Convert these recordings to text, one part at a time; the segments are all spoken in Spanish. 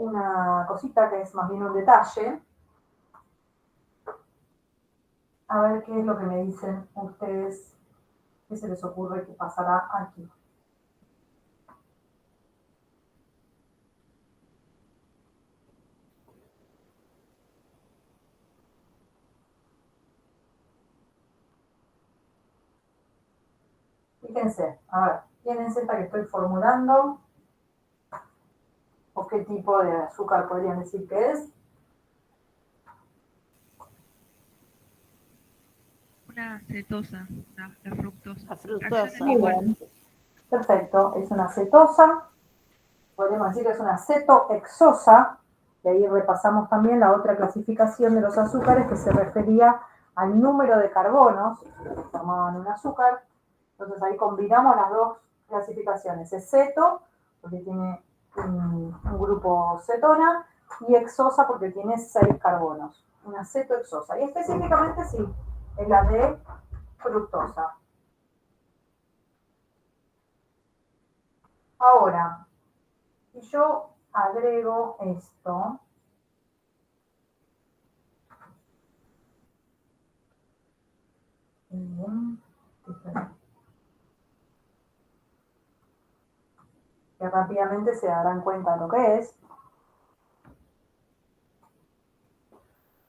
una cosita que es más bien un detalle. A ver qué es lo que me dicen ustedes, qué se les ocurre que pasará aquí. Fíjense, a ver, ¿quién es esta que estoy formulando? ¿O qué tipo de azúcar podrían decir que es? Una cetosa, la fructosa. La fructosa. Igual. Perfecto, es una cetosa, podríamos decir que es una cetohexosa, y ahí repasamos también la otra clasificación de los azúcares que se refería al número de carbonos que formaban un azúcar. Entonces ahí combinamos las dos clasificaciones, es ceto, porque tiene un grupo cetona, y hexosa porque tiene 6 carbonos, una cetohexosa. Y específicamente sí, es la de fructosa. Ahora, si yo agrego esto, que rápidamente se darán cuenta de lo que es.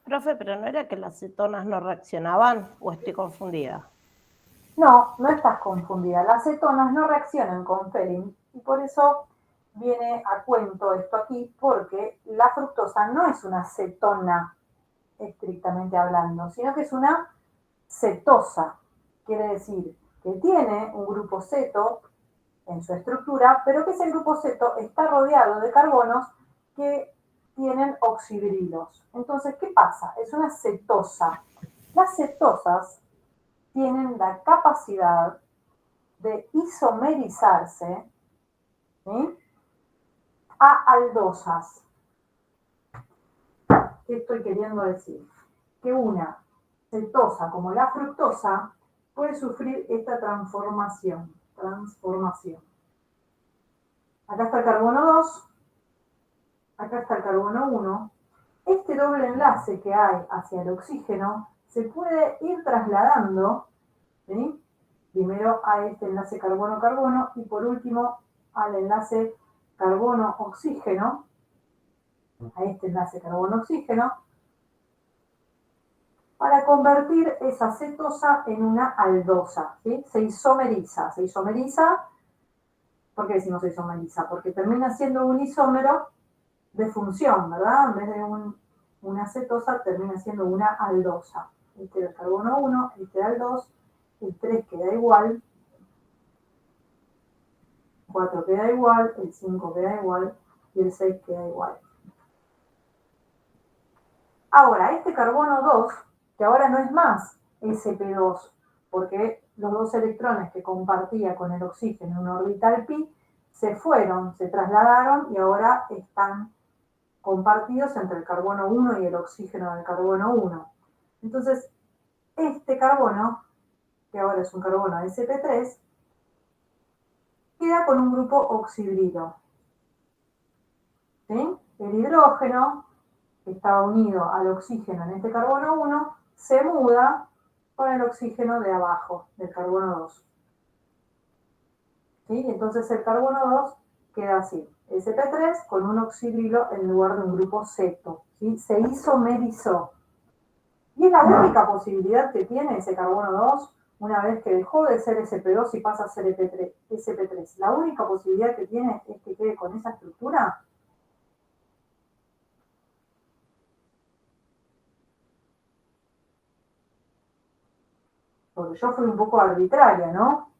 Profe, pero ¿no era que las cetonas no reaccionaban o estoy confundida? No, no estás confundida. Las cetonas no reaccionan con Fehling y por eso viene a cuento esto aquí, porque la fructosa no es una cetona estrictamente hablando, sino que es una cetosa. Quiere decir que tiene un grupo ceto en su estructura, pero que ese grupo ceto está rodeado de carbonos que tienen oxidrilos. Entonces, ¿qué pasa? Es una cetosa. Las cetosas tienen la capacidad de isomerizarse, ¿sí?, a aldosas. ¿Qué estoy queriendo decir? Que una cetosa como la fructosa puede sufrir esta transformación. Acá está el carbono 2, acá está el carbono 1. Este doble enlace que hay hacia el oxígeno se puede ir trasladando, ¿sí?, primero a este enlace carbono-carbono y por último al enlace carbono-oxígeno, a este enlace carbono-oxígeno, para convertir esa cetosa en una aldosa, ¿sí? Se isomeriza. ¿Por qué decimos se isomeriza? Porque termina siendo un isómero de función, ¿verdad? En vez de una cetosa, termina siendo una aldosa. Este era el carbono 1, este era el 2, el 3 queda igual, 4 queda igual, el 5 queda igual y el 6 queda igual. Ahora, este carbono 2, que ahora no es más sp2, porque los dos electrones que compartía con el oxígeno en una orbital pi se fueron, se trasladaron y ahora están compartidos entre el carbono 1 y el oxígeno del carbono 1. Entonces, este carbono, que ahora es un carbono sp3, queda con un grupo oxidrilo, ¿sí? El hidrógeno, que estaba unido al oxígeno en este carbono 1, se muda con el oxígeno de abajo, del carbono 2. ¿Sí? Entonces el carbono 2 queda así, sp3 con un oxidrilo en lugar de un grupo ceto, ¿sí? Se isomerizó. Y es la única posibilidad que tiene ese carbono 2 una vez que dejó de ser sp2 y pasa a ser sp3. La única posibilidad que tiene es que quede con esa estructura. Porque yo fui un poco arbitraria, ¿no?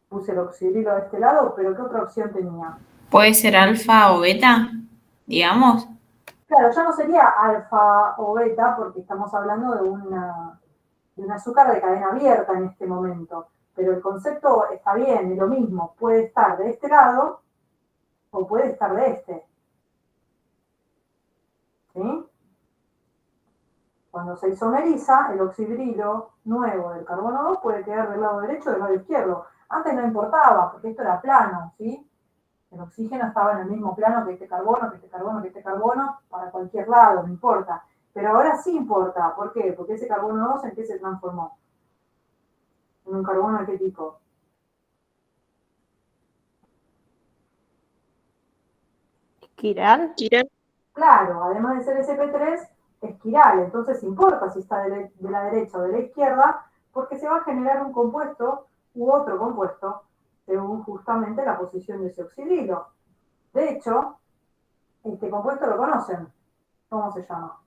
Puse el oxidrilo de este lado, pero ¿qué otra opción tenía? ¿Puede ser alfa o beta, digamos? Claro, ya no sería alfa o beta porque estamos hablando de un azúcar de cadena abierta en este momento, pero el concepto está bien, es lo mismo, puede estar de este lado o puede estar de este. ¿Sí? Cuando se isomeriza, el oxidrilo nuevo del carbono 2 puede quedar del lado derecho o del lado izquierdo. Antes no importaba, porque esto era plano, ¿sí? El oxígeno estaba en el mismo plano que este carbono, que este carbono, que este carbono, para cualquier lado, no importa. Pero ahora sí importa. ¿Por qué? Porque ese carbono 2, ¿en qué se transformó? ¿En un carbono de qué tipo? ¿Quiral? Claro, además de ser sp3, es quiral. Entonces importa si está de la derecha o de la izquierda, porque se va a generar un compuesto u otro compuesto según justamente la posición de ese oxidrilo. De hecho, este compuesto lo conocen. ¿Cómo se llama?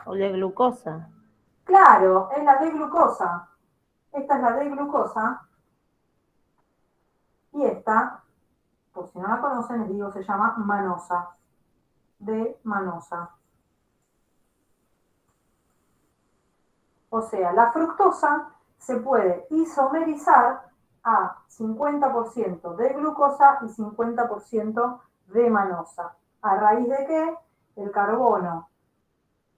¿O de glucosa? Claro, es la D-glucosa. Esta es la D-glucosa y esta, por si no la conocen, les digo, se llama manosa. D-manosa. O sea, la fructosa se puede isomerizar a 50% de glucosa y 50% de manosa. ¿A raíz de qué? El carbono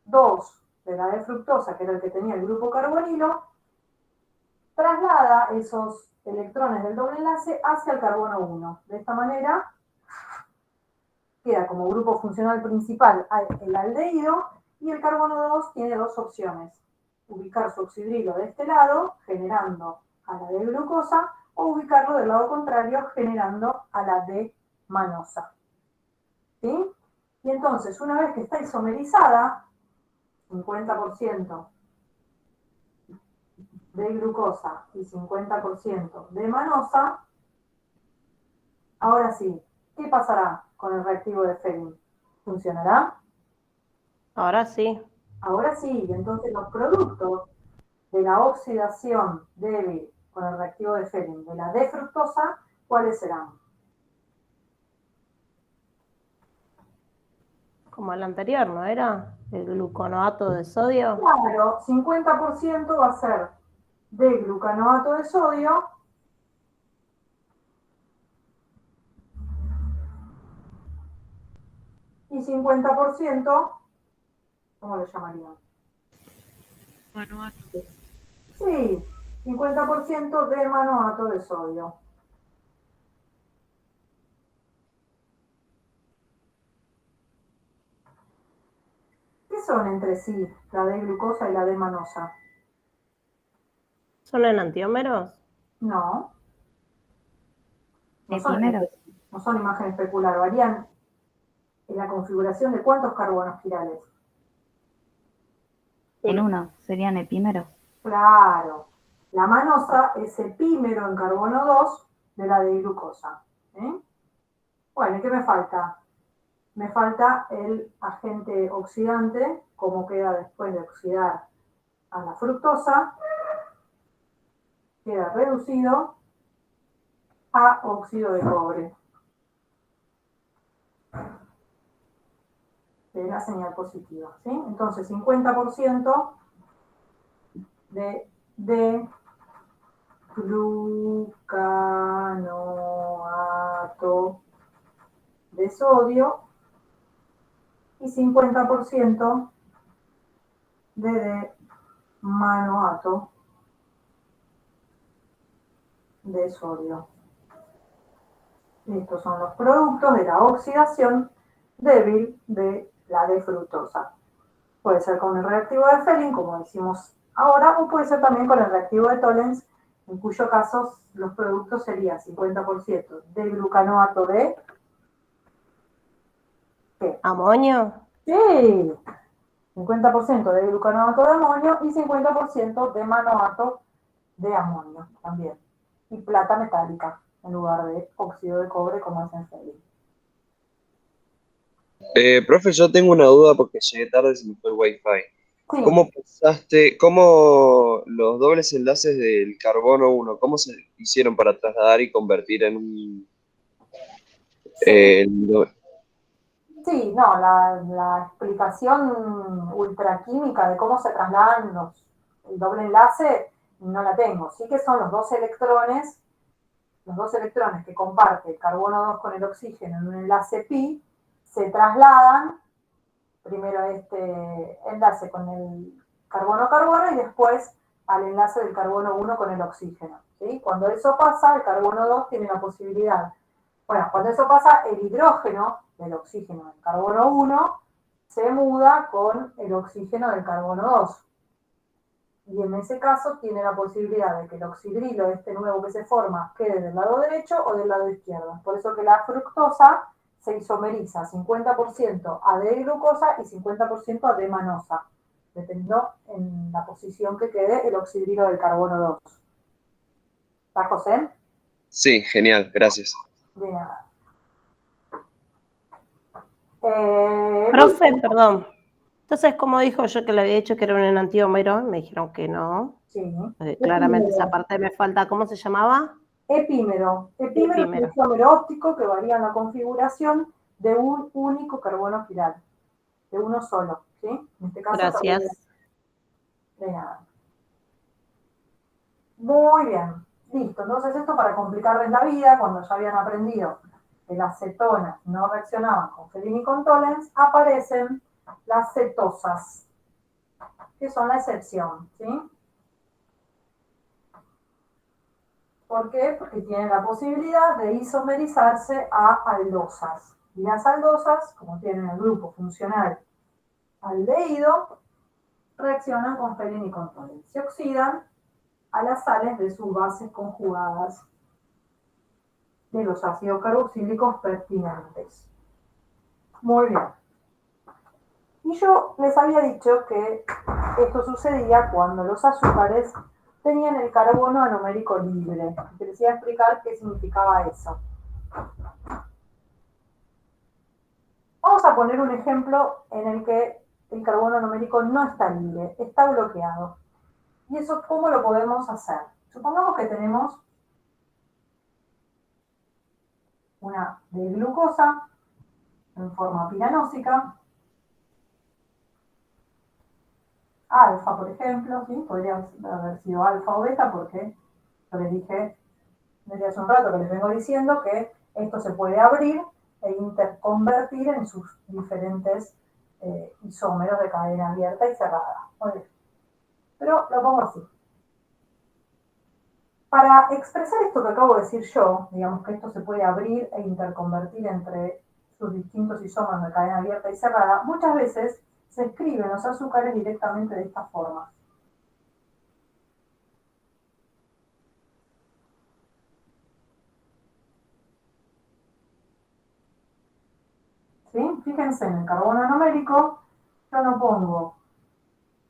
2 de la D-fructosa, que era el que tenía el grupo carbonilo, traslada esos electrones del doble enlace hacia el carbono 1. De esta manera queda como grupo funcional principal el aldehído y el carbono 2 tiene dos opciones. Ubicar su oxidrilo de este lado, generando a la D-glucosa, o ubicarlo del lado contrario, generando a la D-manosa. ¿Sí? Y entonces, una vez que está isomerizada, 50% de glucosa y 50% de manosa, ahora sí, ¿qué pasará con el reactivo de Fehling? ¿Funcionará? Ahora sí. Ahora sí, y entonces los productos de la oxidación débil con el reactivo de Fehling de la D-fructosa, ¿cuáles serán? Como el anterior, ¿no era? El gluconato de sodio. Claro, 50% va a ser de glucanoato de sodio y 50%, ¿cómo le llamarían? Manoato. Sí, 50% de manoato de sodio. ¿Qué son entre sí la D-glucosa y la D-manosa? ¿Son enantiómeros? No, no son, Primero, no son imagen especular, varían en la configuración de cuántos carbonos quirales. en uno serían epímeros. Claro, la manosa es epímero en carbono 2 de la D-glucosa. ¿Eh? Bueno, ¿y qué me falta? Me falta el agente oxidante, cómo queda después de oxidar a la fructosa, queda reducido a óxido de cobre, de la señal positiva. ¿Sí? Entonces, 50% de glucanoato de sodio y 50% de manoato de sodio. Estos son los productos de la oxidación débil de la D-fructosa. Puede ser con el reactivo de Fehling, como decimos ahora, o puede ser también con el reactivo de Tollens, en cuyo caso los productos serían 50% de glucanoato de... ¿qué? ¿Amonio? Sí, 50% de glucanoato de amonio y 50% de manoato de amonio también. Y plata metálica en lugar de óxido de cobre como es en Fehling. Profe, yo tengo una duda porque llegué tarde y se me fue el wifi. Sí, ¿Cómo los dobles enlaces del carbono 1, cómo se hicieron para trasladar y convertir en un... sí, en do- sí, no, la explicación ultraquímica de cómo se trasladan el doble enlace no la tengo. Sí que son los dos electrones que comparte el carbono 2 con el oxígeno en un enlace pi, se trasladan primero este enlace con el carbono-carbono y después al enlace del carbono 1 con el oxígeno. ¿Sí? Cuando eso pasa, el carbono 2 tiene la posibilidad. Bueno, cuando eso pasa, el hidrógeno del oxígeno del carbono 1 se muda con el oxígeno del carbono 2. Y en ese caso tiene la posibilidad de que el oxidrilo, este nuevo que se forma, quede del lado derecho o del lado izquierdo. Por eso que la fructosa se isomeriza 50% a D-glucosa y 50% a D-manosa, dependiendo en la posición que quede el oxidrilo del carbono 2. ¿Está, José? Sí, genial, gracias. De nada. Profe, perdón. Entonces, como dijo yo que le había dicho que era un enantiómero, me dijeron que no. Sí. Claramente esa Epímero. parte me falta. ¿Cómo se llamaba? Epímero. Epímero es un Epímero. isómero óptico que varía en la configuración de un único carbono quiral, de uno solo. ¿Sí? En este caso, Gracias. de nada. Muy bien. Listo. Entonces, esto para complicarles la vida, cuando ya habían aprendido que las cetonas no reaccionaban con Fellini y con Tollens, aparecen las cetosas, que son la excepción, ¿sí? ¿Por qué? Porque tienen la posibilidad de isomerizarse a aldosas. Y las aldosas, como tienen el grupo funcional aldehído, reaccionan con Fellini y con Tollens. Se oxidan a las sales de sus bases conjugadas de los ácidos carboxílicos pertinentes. Muy bien. Y yo les había dicho que esto sucedía cuando los azúcares tenían el carbono anomérico libre. Te les iba a explicar qué significaba eso. Vamos a poner un ejemplo en el que el carbono anomérico no está libre, está bloqueado. ¿Y eso cómo lo podemos hacer? Supongamos que tenemos una D-glucosa en forma piranósica, alfa, por ejemplo, ¿sí? Podría haber sido alfa o beta porque yo les dije desde hace un rato que les vengo diciendo que esto se puede abrir e interconvertir en sus diferentes isómeros de cadena abierta y cerrada. Muy bien. Pero lo pongo así. Para expresar esto que acabo de decir yo, digamos que esto se puede abrir e interconvertir entre sus distintos isómeros de cadena abierta y cerrada, muchas veces se escriben los azúcares directamente de esta forma. ¿Sí? Fíjense, en el carbono anomérico yo no pongo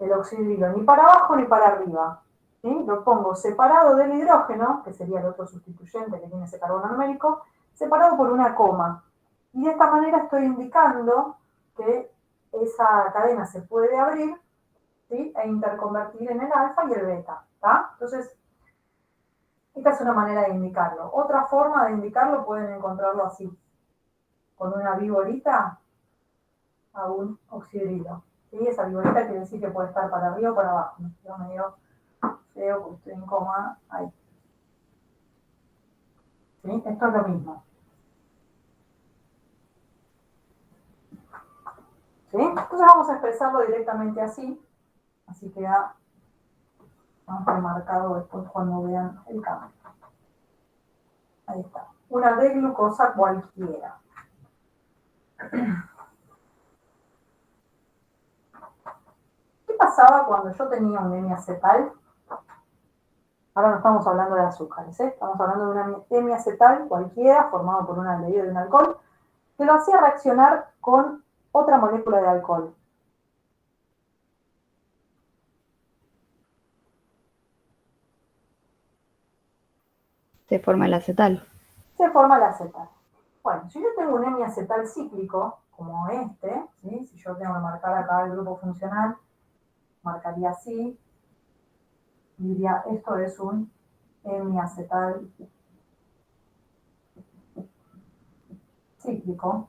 el oxidrilo ni para abajo ni para arriba. ¿Sí? Lo pongo separado del hidrógeno, que sería el otro sustituyente que tiene ese carbono numérico, separado por una coma. Y de esta manera estoy indicando que esa cadena se puede abrir, ¿sí? E interconvertir en el alfa y el beta. ¿Tá? Entonces, esta es una manera de indicarlo. Otra forma de indicarlo pueden encontrarlo así, con una viborita a un oxidrilo. ¿Sí? Esa viborita quiere decir que puede estar para arriba o para abajo. Yo medio feo porque estoy en coma, ahí. ¿Sí? Esto es lo mismo. ¿Sí? Entonces vamos a expresarlo directamente así queda más remarcado después cuando vean el cambio. Ahí está. Una D-glucosa cualquiera. ¿Qué pasaba cuando yo tenía un hemiacetal? Ahora no estamos hablando de azúcares, ¿eh? Estamos hablando de un hemiacetal cualquiera formado por un aldehído y un alcohol que lo hacía reaccionar con otra molécula de alcohol. Se forma el acetal. Se forma el acetal. Bueno, si yo tengo un hemiacetal cíclico, como este, ¿sí? Si yo tengo que marcar acá el grupo funcional, marcaría así, diría, esto es un hemiacetal cíclico.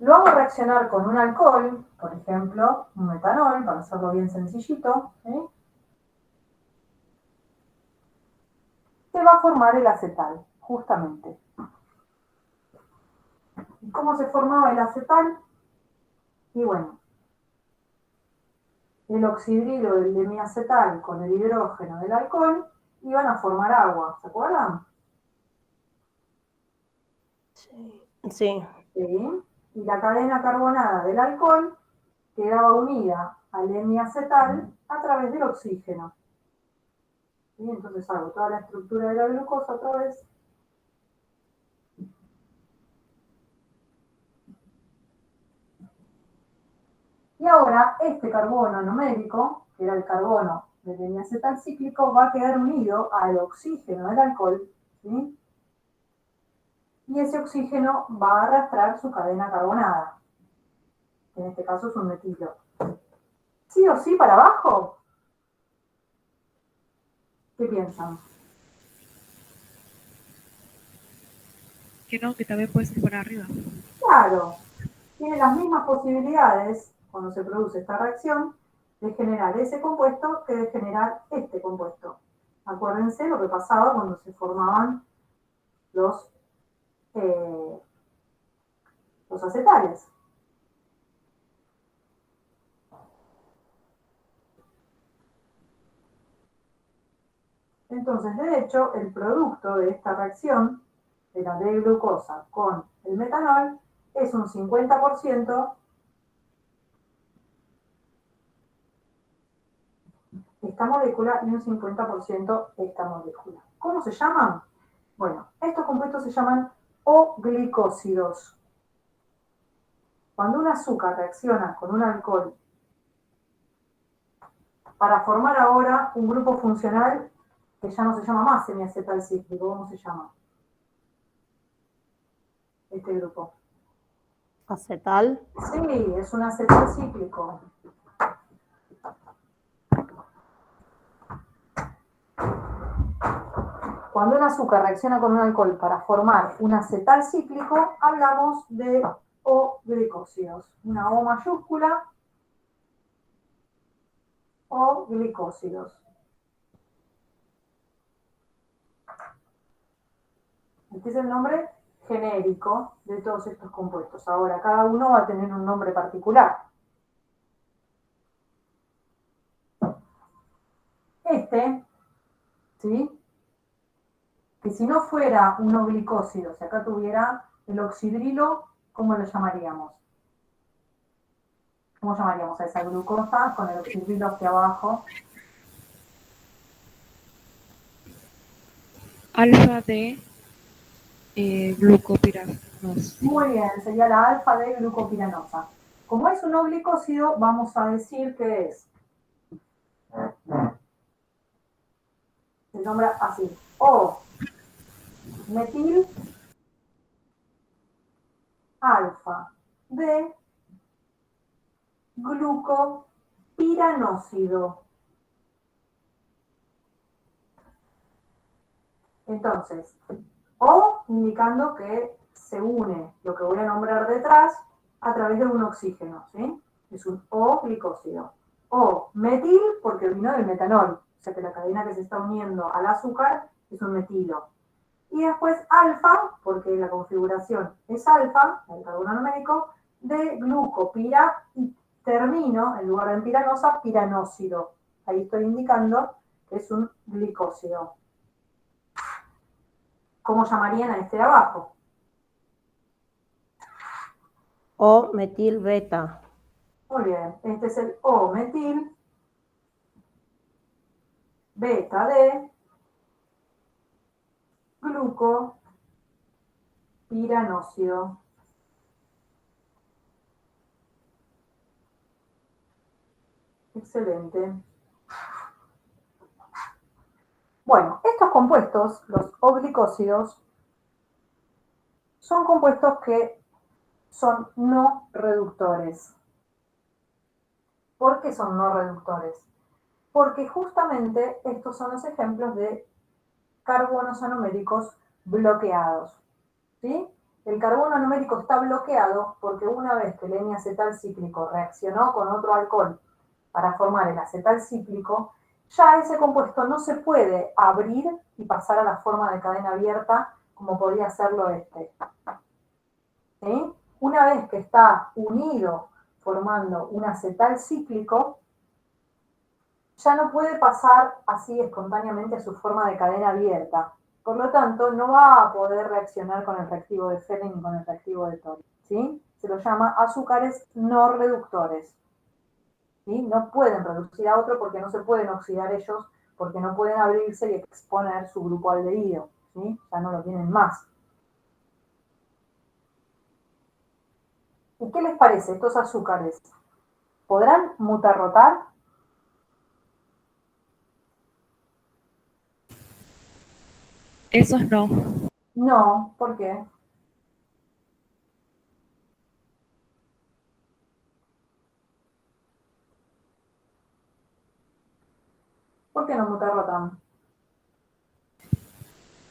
Lo hago reaccionar con un alcohol, por ejemplo, un metanol, para hacerlo bien sencillito, ¿sí? Se va a formar el acetal, justamente. ¿Y cómo se formaba el acetal? Y bueno, el oxidrilo del diacetal con el hidrógeno del alcohol y van a formar agua, ¿se acuerdan? Sí. ¿Sí? Y la cadena carbonada del alcohol quedaba unida al hemiacetal a través del oxígeno. ¿Sí? Entonces hago toda la estructura de la glucosa otra vez. Y ahora este carbono numérico, que era el carbono del hemiacetal cíclico, va a quedar unido al oxígeno del alcohol, ¿sí? Y ese oxígeno va a arrastrar su cadena carbonada, que en este caso es un metilo. ¿Sí o sí para abajo? ¿Qué piensan? Que no, que también puede ser para arriba. Claro, tiene las mismas posibilidades, cuando se produce esta reacción, de generar ese compuesto que de generar este compuesto. Acuérdense lo que pasaba cuando se formaban los acetales. Entonces, de hecho, el producto de esta reacción de la D-glucosa con el metanol es un 50% esta molécula y un 50% esta molécula. ¿Cómo se llaman? Bueno, estos compuestos se llaman O-glicósidos. Cuando un azúcar reacciona con un alcohol para formar ahora un grupo funcional que ya no se llama más semiacetal cíclico, ¿cómo se llama? Este grupo. Acetal. Sí, es un acetal cíclico. Cuando un azúcar reacciona con un alcohol para formar un acetal cíclico, hablamos de O-glicósidos. Una O mayúscula, O-glicósidos. Este es el nombre genérico de todos estos compuestos. Ahora, cada uno va a tener un nombre particular. Este, ¿sí? Que si no fuera un O-glicósido, si acá tuviera el oxidrilo, ¿cómo lo llamaríamos? ¿Cómo llamaríamos a esa glucosa con el oxidrilo hacia abajo? Alfa de glucopiranosa. Muy bien, sería la alfa de glucopiranosa. Como es un O-glicósido, vamos a decir que es, se nombra así, O-metil alfa de glucopiranósido. Entonces, O indicando que se une lo que voy a nombrar detrás a través de un oxígeno, ¿sí? Es un O-glicósido. O metil porque vino del metanol, o sea que la cadena que se está uniendo al azúcar es un metilo. Y después alfa, porque la configuración es alfa, el carbono numérico, de glucopira y termino, en lugar de en piranosa, piranósido. Ahí estoy indicando que es un glicósido. ¿Cómo llamarían a este de abajo? O metil beta. Muy bien, este es el O-metil beta de glucopiranósido. Excelente. Bueno, estos compuestos, los O-glicósidos, son compuestos que son no reductores. ¿Por qué son no reductores? Porque justamente estos son los ejemplos de carbonos anoméricos bloqueados. ¿Sí? El carbono anomérico está bloqueado porque una vez que el N-acetal cíclico reaccionó con otro alcohol para formar el acetal cíclico, ya ese compuesto no se puede abrir y pasar a la forma de cadena abierta como podría hacerlo este. ¿Sí? Una vez que está unido formando un acetal cíclico, ya no puede pasar así espontáneamente a su forma de cadena abierta. Por lo tanto, no va a poder reaccionar con el reactivo de Fehling ni con el reactivo de Tory, ¿sí? Se lo llama azúcares no reductores, ¿sí? No pueden reducir a otro porque no se pueden oxidar ellos, porque no pueden abrirse y exponer su grupo aldehído, ¿sí? Ya no lo tienen más. ¿Y qué les parece estos azúcares? ¿Podrán mutarrotar? Esos no. No, ¿por qué? ¿Por qué no mutarrotan?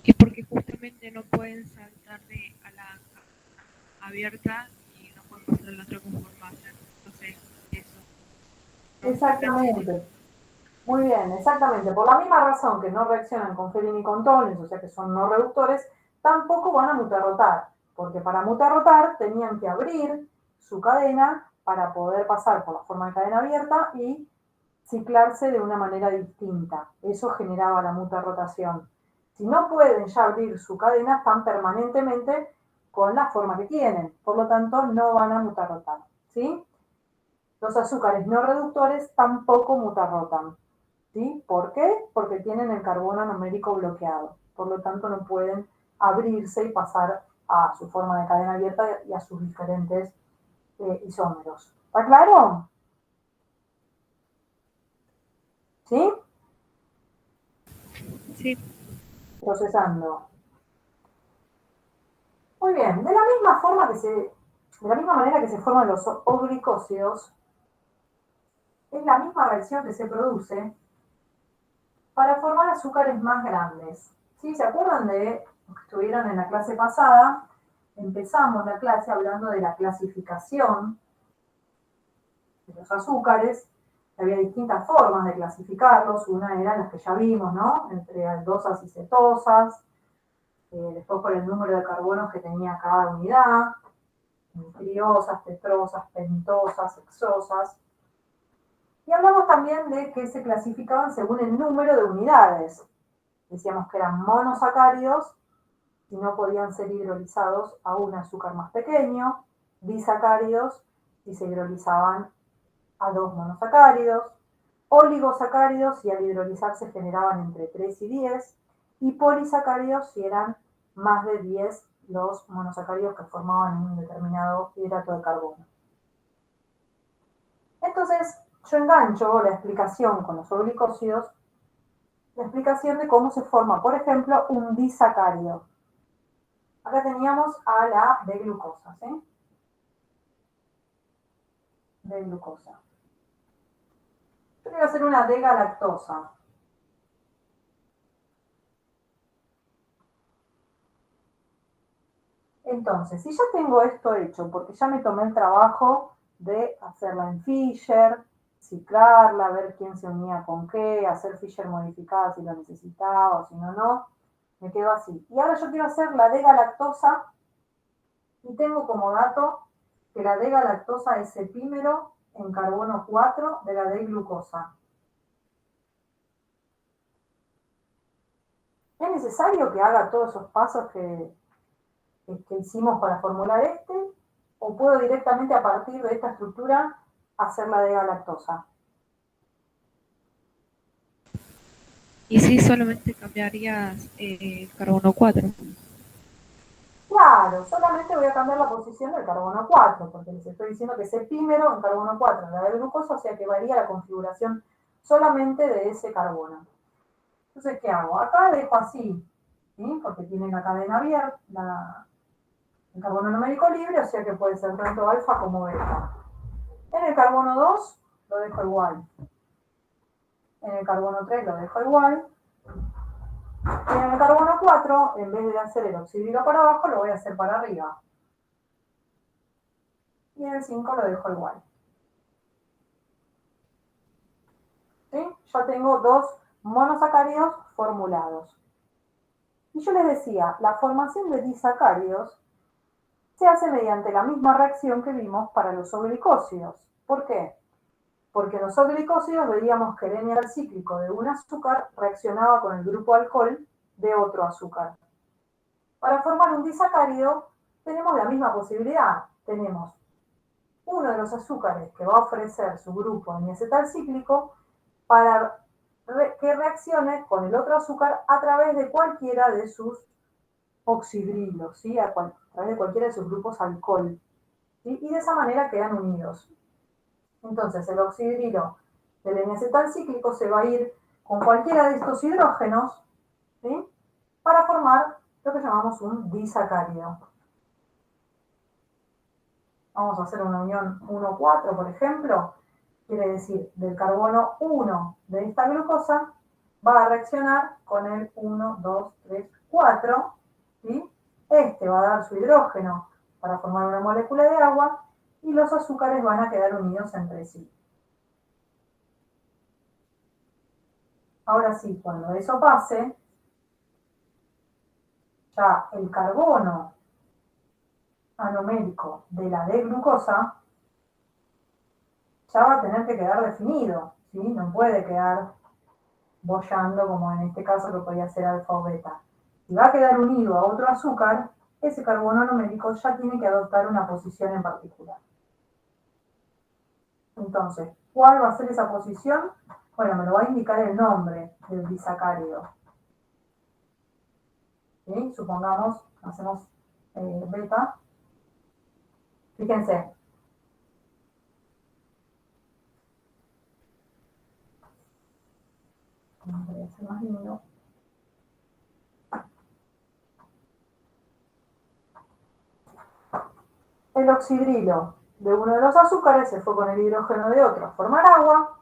Y porque justamente no pueden saltar a la abierta y no pueden pasar a la otra conformación. Entonces, eso. No diferencia. Exactamente. Muy bien, exactamente. Por la misma razón que no reaccionan con Fehling y con Tollens, o sea que son no reductores, tampoco van a mutarrotar, porque para mutarrotar tenían que abrir su cadena para poder pasar por la forma de cadena abierta y ciclarse de una manera distinta. Eso generaba la mutarrotación. Si no pueden ya abrir su cadena, están permanentemente con la forma que tienen, por lo tanto no van a mutarrotar, ¿sí? Los azúcares no reductores tampoco mutarrotan. ¿Sí? ¿Por qué? Porque tienen el carbono numérico bloqueado. Por lo tanto, no pueden abrirse y pasar a su forma de cadena abierta y a sus diferentes isómeros. ¿Está claro? ¿Sí? Sí, Procesando. Muy bien. De la misma forma de la misma manera que se forman los oglicósidos, es la misma reacción que se produce para formar azúcares más grandes. ¿Sí? ¿Se acuerdan de los que estuvieron en la clase pasada? Empezamos la clase hablando de la clasificación de los azúcares. Había distintas formas de clasificarlos. Una eran las que ya vimos, ¿no? Entre aldosas y cetosas. Después por el número de carbonos que tenía cada unidad. Triosas, tetrosas, pentosas, hexosas. Y hablamos también de que se clasificaban según el número de unidades. Decíamos que eran monosacáridos y no podían ser hidrolizados a un azúcar más pequeño, disacáridos si se hidrolizaban a 2 monosacáridos, oligosacáridos si al hidrolizarse generaban entre 3 y 10, y polisacáridos si eran más de 10 los monosacáridos que formaban un determinado hidrato de carbono. Entonces, yo engancho la explicación con los oglicósidos, la explicación de cómo se forma, por ejemplo, un disacárido. Acá teníamos a la D-glucosa, ¿sí? D-glucosa. Yo quiero hacer una D-galactosa. Entonces, si ya tengo esto hecho, porque ya me tomé el trabajo de hacerla en Fisher, ciclarla, ver quién se unía con qué, hacer Fisher modificada si lo necesitaba o si no, no, me quedo así. Y ahora yo quiero hacer la D-galactosa y tengo como dato que la D-galactosa es epímero en carbono 4 de la D-glucosa. ¿Es necesario que haga todos esos pasos que hicimos para formular este? ¿O puedo directamente a partir de esta estructura hacer la D-galactosa? y sí, solamente cambiarías carbono 4. Claro, solamente voy a cambiar la posición del carbono 4, porque les estoy diciendo que es epímero en carbono 4 de la D-glucosa, o sea que varía la configuración solamente de ese carbono. Entonces, ¿qué hago? Acá dejo así, ¿sí? Porque tiene la cadena abierta, el carbono numérico libre, o sea que puede ser tanto alfa como beta. En el carbono 2 lo dejo igual. En el carbono 3 lo dejo igual. Y en el carbono 4, en vez de hacer el oxídrico para abajo, lo voy a hacer para arriba. Y en el 5 lo dejo igual. ¿Sí? Ya tengo 2 monosacáridos formulados. Y yo les decía, la formación de disacáridos se hace mediante la misma reacción que vimos para los oglicósidos. ¿Por qué? Porque en los glicósidos veíamos que el N cíclico de un azúcar reaccionaba con el grupo alcohol de otro azúcar. Para formar un disacárido tenemos la misma posibilidad. Tenemos uno de los azúcares que va a ofrecer su grupo cíclico para que reaccione con el otro azúcar a través de cualquiera de sus oxidrilos, ¿sí? A través de cualquiera de sus grupos alcohol, ¿sí? Y de esa manera quedan unidos. Entonces el oxidrilo del N-acetalcíclico se va a ir con cualquiera de estos hidrógenos, ¿sí? Para formar lo que llamamos un disacárido. Vamos a hacer una unión 1,4, por ejemplo. Quiere decir, del carbono 1 de esta glucosa va a reaccionar con el 1, 2, 3, 4, ¿sí? Este va a dar su hidrógeno para formar una molécula de agua y los azúcares van a quedar unidos entre sí. Ahora sí, cuando eso pase, ya el carbono anomérico de la D-glucosa ya va a tener que quedar definido, ¿sí? No puede quedar boyando como en este caso que podía ser alfa o beta. Si va a quedar unido a otro azúcar, ese carbono anomérico ya tiene que adoptar una posición en particular. Entonces, ¿cuál va a ser esa posición? Bueno, me lo va a indicar el nombre del disacárido. ¿Sí? Supongamos, hacemos beta. Fíjense. Voy a hacer más lindo. El oxidrilo de uno de los azúcares se fue con el hidrógeno de otro a formar agua.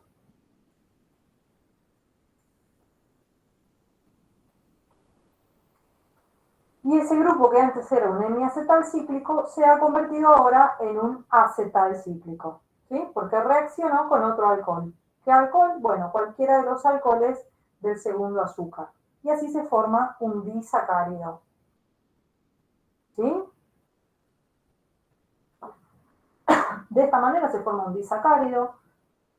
Y ese grupo que antes era un hemiacetalcíclico se ha convertido ahora en un acetalcíclico, ¿sí? Porque reaccionó con otro alcohol. ¿Qué alcohol? Bueno, cualquiera de los alcoholes del segundo azúcar. Y así se forma un disacárido. ¿Sí? De esta manera se forma un disacárido.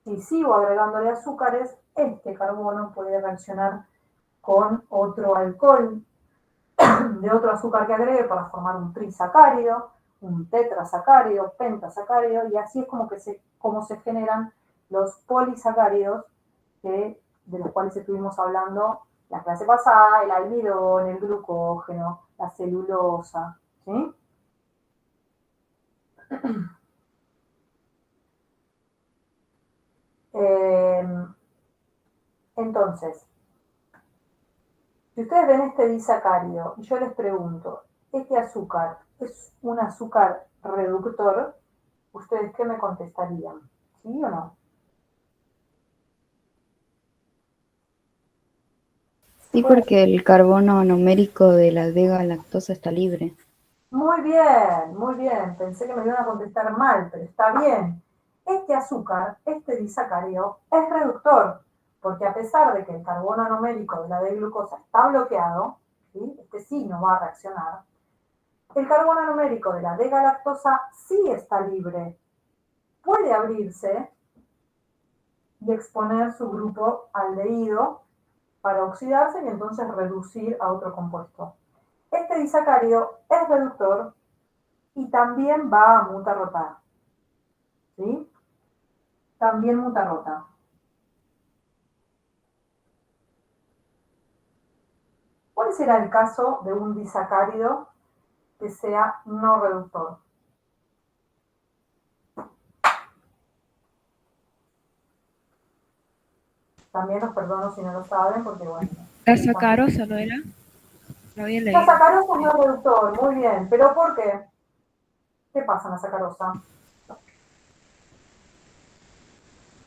Si sigo agregándole azúcares, este carbono puede reaccionar con otro alcohol de otro azúcar que agregue para formar un trisacárido, un tetrasacárido, pentasacárido, y así es como se generan los polisacáridos de los cuales estuvimos hablando la clase pasada, el almidón, el glucógeno, la celulosa, ¿sí? Entonces, si ustedes ven este disacárido y yo les pregunto, ¿este azúcar es un azúcar reductor? ¿Ustedes qué me contestarían? ¿Sí o no? Sí, porque el carbono numérico de la D-galactosa está libre. Muy bien, muy bien. Pensé que me iban a contestar mal, pero está bien. Este azúcar, este disacárido, es reductor, porque a pesar de que el carbono anomérico de la D-glucosa está bloqueado, ¿sí? Este sí no va a reaccionar, el carbono anomérico de la D-galactosa sí está libre. Puede abrirse y exponer su grupo aldehído para oxidarse y entonces reducir a otro compuesto. Este disacárido es reductor y también va a mutarrotar. ¿Sí? También mutarrota. ¿Cuál será el caso de un disacárido que sea no reductor? También los perdono si no lo saben, porque bueno. La sacarosa, ¿no era? Lo había La leído. sacarosa es no reductor, muy bien. ¿Pero por qué? ¿Qué pasa en la sacarosa?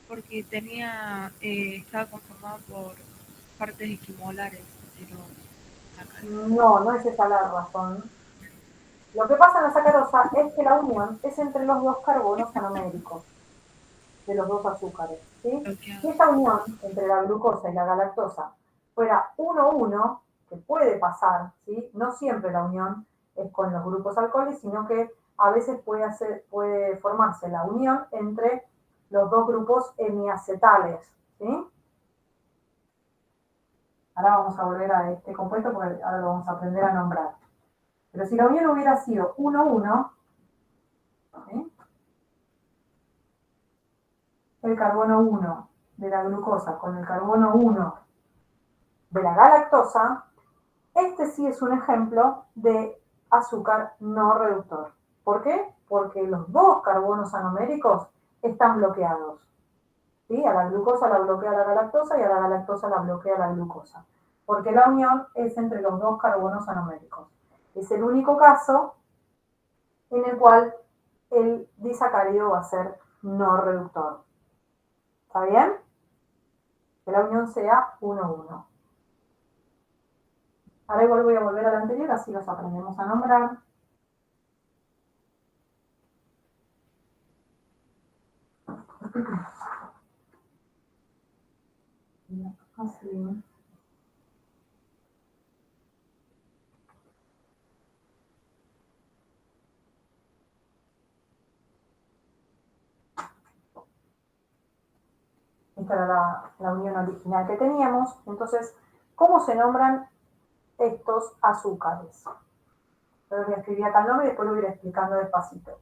Porque estaba conformado por partes esquimolares de los sacarosos. No, no es esa la razón. Lo que pasa en la sacarosa es que la unión es entre los dos carbonos anoméricos de los dos azúcares, ¿sí? Si esta unión entre la glucosa y la galactosa fuera 1,1, que puede pasar, ¿sí? No siempre la unión es con los grupos alcoholes, sino que a veces puede formarse la unión entre los dos grupos hemiacetales, ¿sí? Ahora vamos a volver a este compuesto porque ahora lo vamos a aprender a nombrar. Pero si la unión hubiera sido 1,1, ¿sí? El carbono 1 de la glucosa con el carbono 1 de la galactosa, este sí es un ejemplo de azúcar no reductor. ¿Por qué? Porque los dos carbonos anoméricos están bloqueados. ¿Sí? A la glucosa la bloquea la galactosa y a la galactosa la bloquea la glucosa. Porque la unión es entre los dos carbonos anoméricos. Es el único caso en el cual el disacárido va a ser no reductor. ¿Está bien? Que la unión sea 1,1. Ahora igual voy a volver a la anterior, así los aprendemos a nombrar. Así. Esta era la unión original que teníamos. Entonces, ¿cómo se nombran estos azúcares? Yo voy a escribir acá el nombre y después lo voy a ir explicando despacito.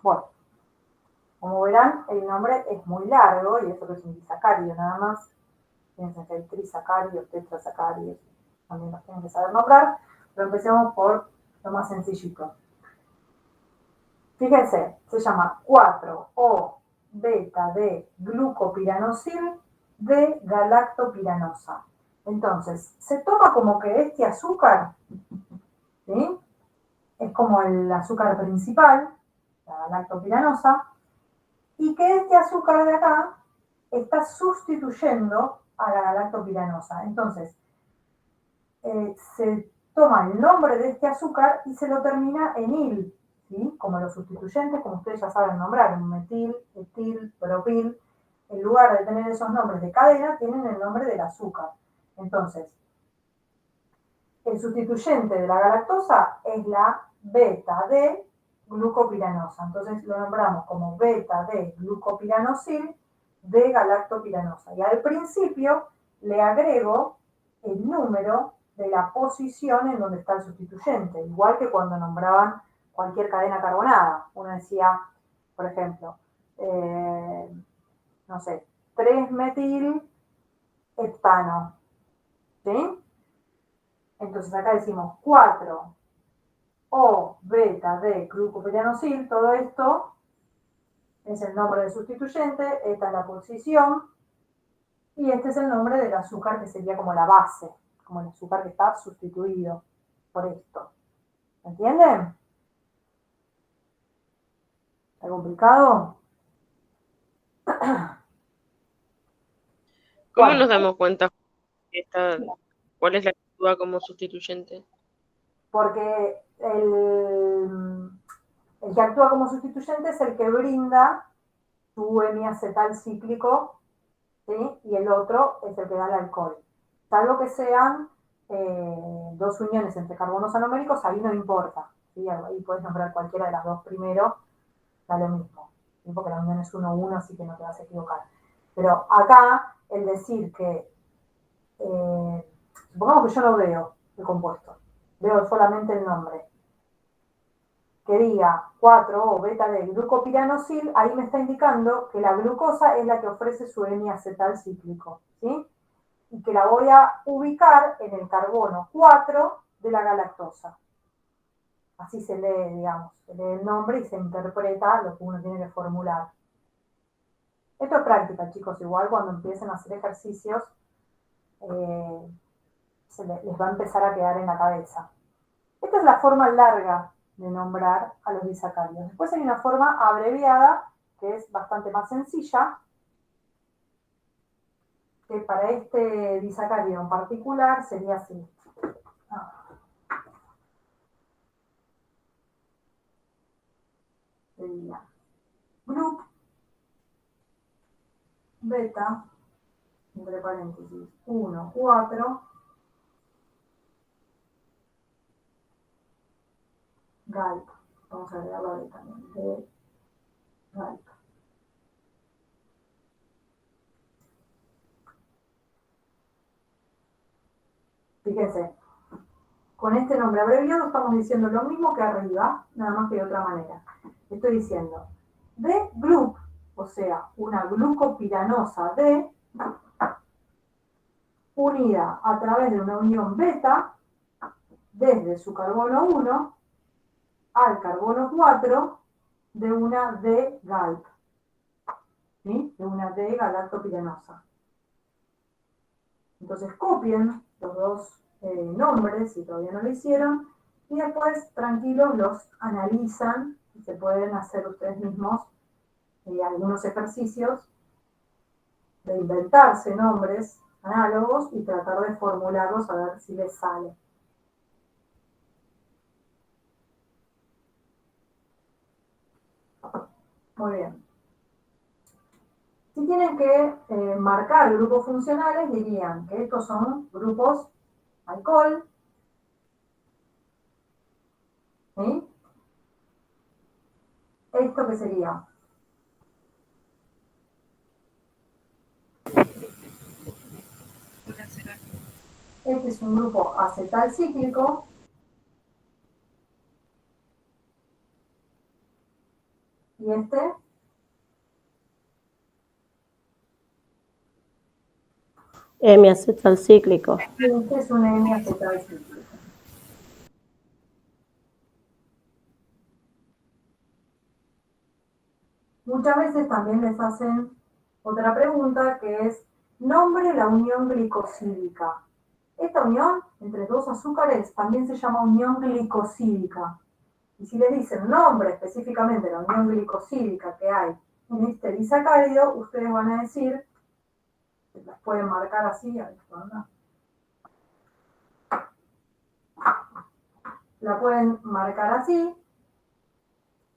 Bueno, como verán, el nombre es muy largo y eso que es un disacárido nada más. Piensen que hay trisacáridos, tetrasacáridos, también los tienen que saber nombrar, pero empecemos por lo más sencillito. Fíjense, se llama 4-O-beta-D-glucopiranosil de galactopiranosa. Entonces, se toma como que este azúcar, ¿sí? Es como el azúcar principal, la galactopiranosa, y que este azúcar de acá está sustituyendo a la galactopiranosa. Entonces, se toma el nombre de este azúcar y se lo termina en il, ¿sí? Como los sustituyentes, como ustedes ya saben nombrar, metil, etil, propil. En lugar de tener esos nombres de cadena, tienen el nombre del azúcar. Entonces, el sustituyente de la galactosa es la beta-D-glucopiranosa. Entonces lo nombramos como beta-D-glucopiranosil de galactopiranosa. Y al principio le agrego el número de la posición en donde está el sustituyente, igual que cuando nombraban cualquier cadena carbonada. Uno decía, por ejemplo, no sé, 3-metil heptano, ¿sí? Entonces acá decimos 4 O beta D glucopiranosil, todo esto es el nombre del sustituyente, esta es la posición, y este es el nombre del azúcar que sería como la base, como el azúcar que está sustituido por esto. ¿Entienden? ¿Está complicado? ¿Cómo Bueno, nos damos cuenta que cuál es la que actúa como sustituyente? porque el que actúa como sustituyente es el que brinda su hemiacetal cíclico, ¿sí? Y el otro es el que da el alcohol. Salvo que sean dos uniones entre carbonos anoméricos, ahí no importa, ¿sí? Ahí puedes nombrar cualquiera de las dos primero, da lo mismo, ¿sí? Porque la unión es 1-1, así que no te vas a equivocar. Pero acá, el decir que, supongamos que yo no veo el compuesto, veo solamente el nombre, que diga 4-O beta de glucopiranosil, ahí me está indicando que la glucosa es la que ofrece su hemiacetal cíclico, ¿sí? y que la voy a ubicar en el carbono 4 de la galactosa. Así se lee, digamos, se lee el nombre y se interpreta lo que uno tiene que formular. Esto es práctica, chicos, igual cuando empiecen a hacer ejercicios, les va a empezar a quedar en la cabeza. Esta es la forma larga de nombrar a los disacáridos. Después hay una forma abreviada, que es bastante más sencilla, que para este disacárido en particular sería así. Sería group, beta, entre paréntesis, 1, 4, GALP. Vamos a agregarlo ahí también, de GALP. Fíjense, con este nombre abreviado estamos diciendo lo mismo que arriba, nada más que de otra manera. Estoy diciendo D-group, o sea, una glucopiranosa D, unida a través de una unión beta, desde su carbono 1 al carbono 4 de una D-galp, ¿sí? De una D-galactopiranosa. Entonces copien los dos nombres, si todavía no lo hicieron, y después, tranquilos, los analizan y se pueden hacer ustedes mismos algunos ejercicios de inventarse nombres análogos y tratar de formularlos a ver si les sale. Muy bien. Si tienen que marcar grupos funcionales, dirían que estos son grupos alcohol, ¿sí? ¿Esto qué sería? Este es un grupo acetal cíclico. ¿Y este? Hemiacetal cíclico. Este es un hemiacetal cíclico. Muchas veces también les hacen otra pregunta que es, nombre la unión glicosídica. Esta unión entre dos azúcares también se llama unión glicosídica. Y si les dicen nombre específicamente la unión glicosídica que hay en este disacárido, ustedes van a decir, las pueden marcar así, la pueden marcar así,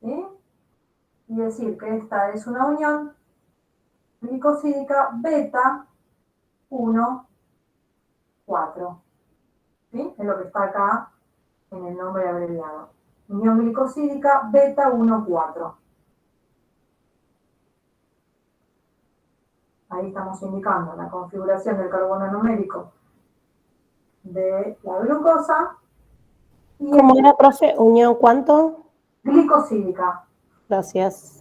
¿sí? Y decir que esta es una unión glicosídica beta 1, 4. ¿Sí? Es lo que está acá en el nombre abreviado. Unión glicosídica beta 1, 4. Ahí estamos indicando la configuración del carbono numérico de la glucosa. Y ¿Cómo era, profe? ¿Unión cuánto? Glicosídica. Gracias.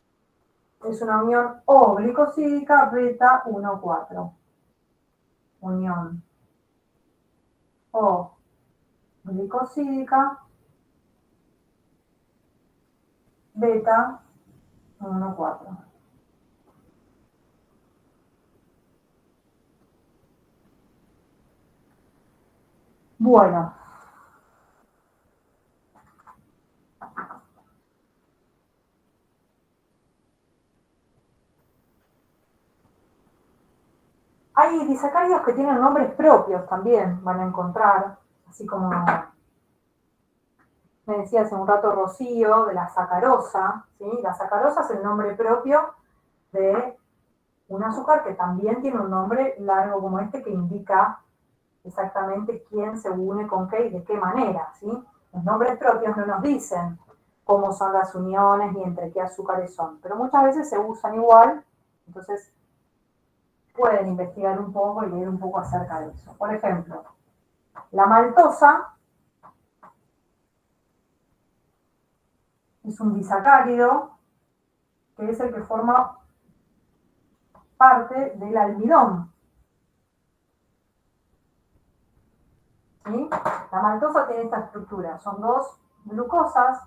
Es una unión O glicosídica beta 1, 4. Unión O glicosídica beta 1, 4. Bueno. Hay disacáridos que tienen nombres propios también, van a encontrar, así como me decía hace un rato Rocío, de la sacarosa, ¿sí? La sacarosa es el nombre propio de un azúcar que también tiene un nombre largo como este que indica exactamente quién se une con qué y de qué manera, ¿sí? Los nombres propios no nos dicen cómo son las uniones ni entre qué azúcares son, pero muchas veces se usan igual, entonces pueden investigar un poco y leer un poco acerca de eso. Por ejemplo, la maltosa es un disacárido que es el que forma parte del almidón. ¿sí? La maltosa tiene esta estructura, son dos glucosas.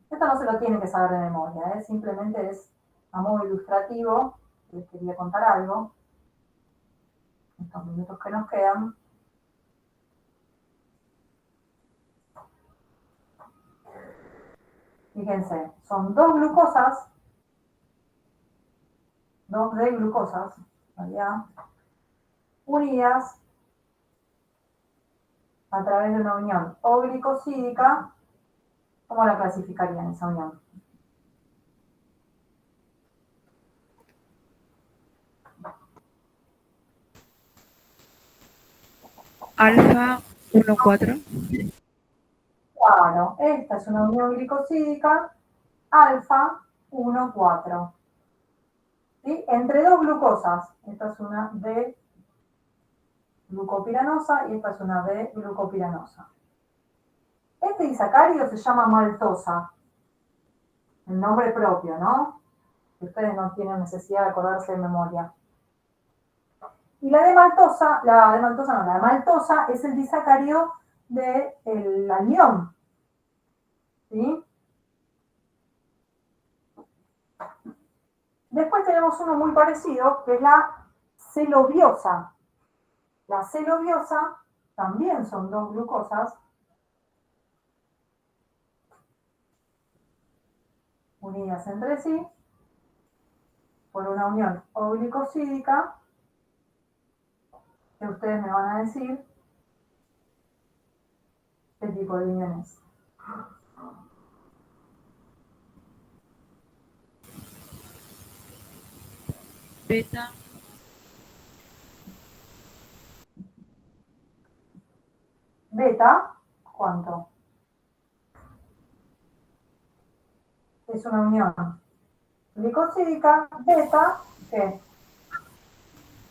Esto no se lo tiene que saber de memoria, ¿eh? Simplemente es a modo ilustrativo. Les quería contar algo. Estos minutos que nos quedan. Fíjense, son dos glucosas, dos D-glucosas, unidas a través de una unión O glicosídica. ¿Cómo la clasificarían esa unión? Alfa 1,4. Claro, esta es una unión glicosídica alfa 1,4. ¿Sí? Entre dos glucosas. Esta es una D-glucopiranosa y esta es una D-glucopiranosa. Este disacárido se llama maltosa. El nombre propio, ¿no? Que ustedes no tienen necesidad de acordarse de memoria. Y la de maltosa es el disacárido del anión. ¿Sí? Después tenemos uno muy parecido, que es la celobiosa. La celobiosa también son dos glucosas unidas entre sí por una unión O-glicosídica, que ustedes me van a decir qué tipo de unión es. Beta. Beta, ¿cuánto? Es una unión glicosídica, beta, ¿qué?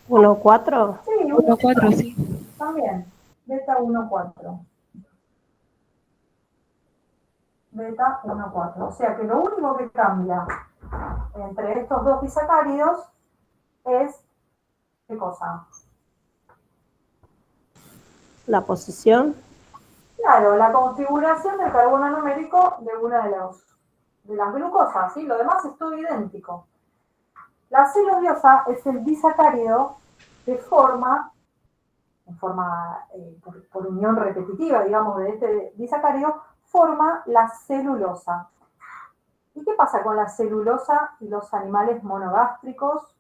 1,4. Sí, 1,4, sí. también. Beta 1,4. Beta 1,4. O sea que lo único que cambia entre estos dos disacáridos es, ¿qué cosa? La posición. Claro, la configuración del carbono numérico de una de las glucosas, ¿sí? Lo demás es todo idéntico. La celobiosa es el disacárido que forma, por unión repetitiva, digamos, de este disacárido, forma la celulosa. ¿Y qué pasa con la celulosa y los animales monogástricos,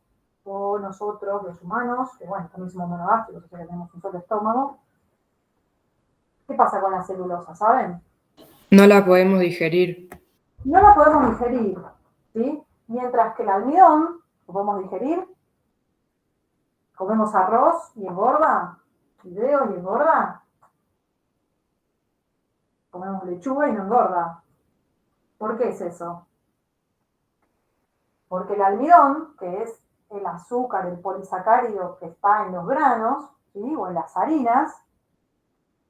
o nosotros, los humanos, que bueno, también somos monogástricos, o sea que tenemos un solo estómago? ¿Qué pasa con la celulosa, saben? No la podemos digerir. No la podemos digerir, ¿sí? Mientras que el almidón lo podemos digerir. Comemos arroz y engorda, fideos y engorda. Comemos lechuga y no engorda. ¿Por qué es eso? Porque el almidón, que es el azúcar, el polisacárido que está en los granos, ¿sí? O en las harinas,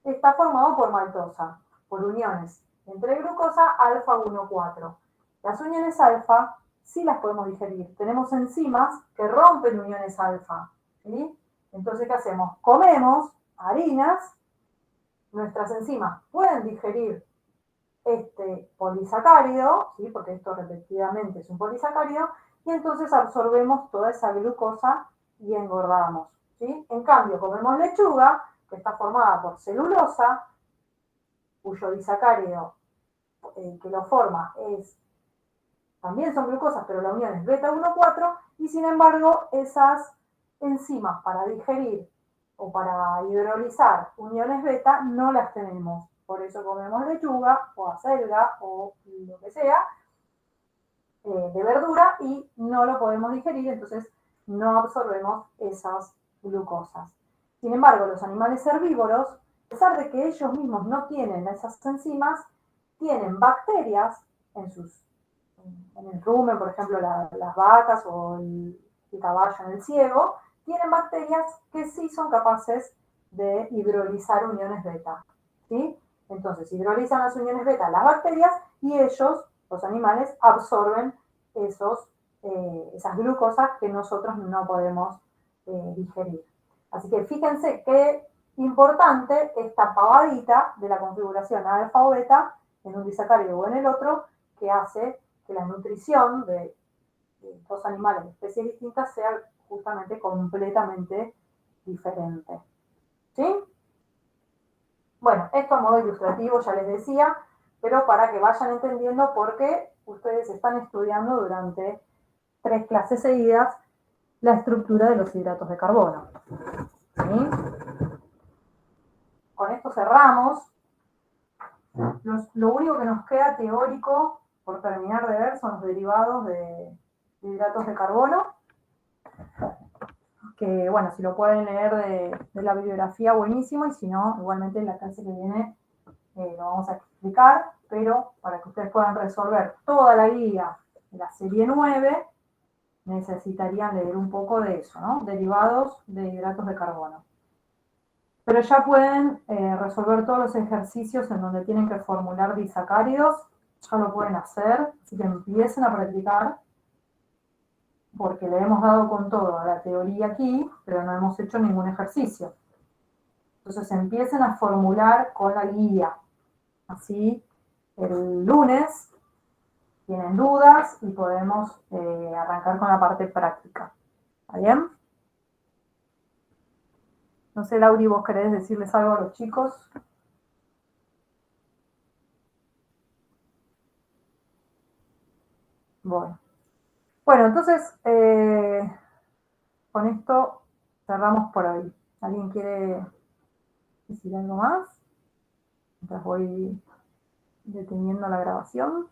está formado por maltosa, por uniones entre glucosa alfa 1,4. Las uniones alfa sí las podemos digerir. Tenemos enzimas que rompen uniones alfa, ¿sí? Entonces, ¿qué hacemos? Comemos harinas, nuestras enzimas pueden digerir este polisacárido, ¿sí? Porque esto repetidamente es un polisacárido, y entonces absorbemos toda esa glucosa y engordamos, ¿sí? En cambio, comemos lechuga, que está formada por celulosa, cuyo disacárido que lo forma también son glucosas, pero la unión es beta 1,4, y sin embargo esas enzimas para digerir o para hidrolizar uniones beta no las tenemos. Por eso comemos lechuga o acelga o lo que sea de verdura y no lo podemos digerir, entonces no absorbemos esas glucosas. Sin embargo, los animales herbívoros, a pesar de que ellos mismos no tienen esas enzimas, tienen bacterias en el rumen, por ejemplo, las vacas o el caballo en el ciego, tienen bacterias que sí son capaces de hidrolizar uniones beta, ¿sí? Entonces, hidrolizan las uniones beta las bacterias y ellos, los animales, absorben esas glucosas que nosotros no podemos digerir. Así que fíjense que Importante esta pavadita de la configuración alfa o beta en un disacárido o en el otro, que hace que la nutrición de dos animales de especies distintas sea justamente completamente diferente. ¿Sí? Bueno, esto a modo ilustrativo ya les decía, pero para que vayan entendiendo por qué ustedes están estudiando durante 3 clases seguidas la estructura de los hidratos de carbono. ¿Sí? Con esto cerramos. Lo único que nos queda teórico por terminar de ver son los derivados de hidratos de carbono, que bueno, si lo pueden leer de la bibliografía, buenísimo, y si no, igualmente en la clase que viene lo vamos a explicar, pero para que ustedes puedan resolver toda la guía de la serie 9, necesitarían leer un poco de eso, ¿no? Derivados de hidratos de carbono. Pero ya pueden resolver todos los ejercicios en donde tienen que formular disacáridos, ya lo pueden hacer, así que empiecen a practicar, porque le hemos dado con todo a la teoría aquí, pero no hemos hecho ningún ejercicio. Entonces empiecen a formular con la guía. Así el lunes tienen dudas y podemos arrancar con la parte práctica. ¿Está bien? No sé, Lauri, ¿vos querés decirles algo a los chicos? Bueno, entonces con esto cerramos por hoy. ¿Alguien quiere decir algo más? Mientras voy deteniendo la grabación.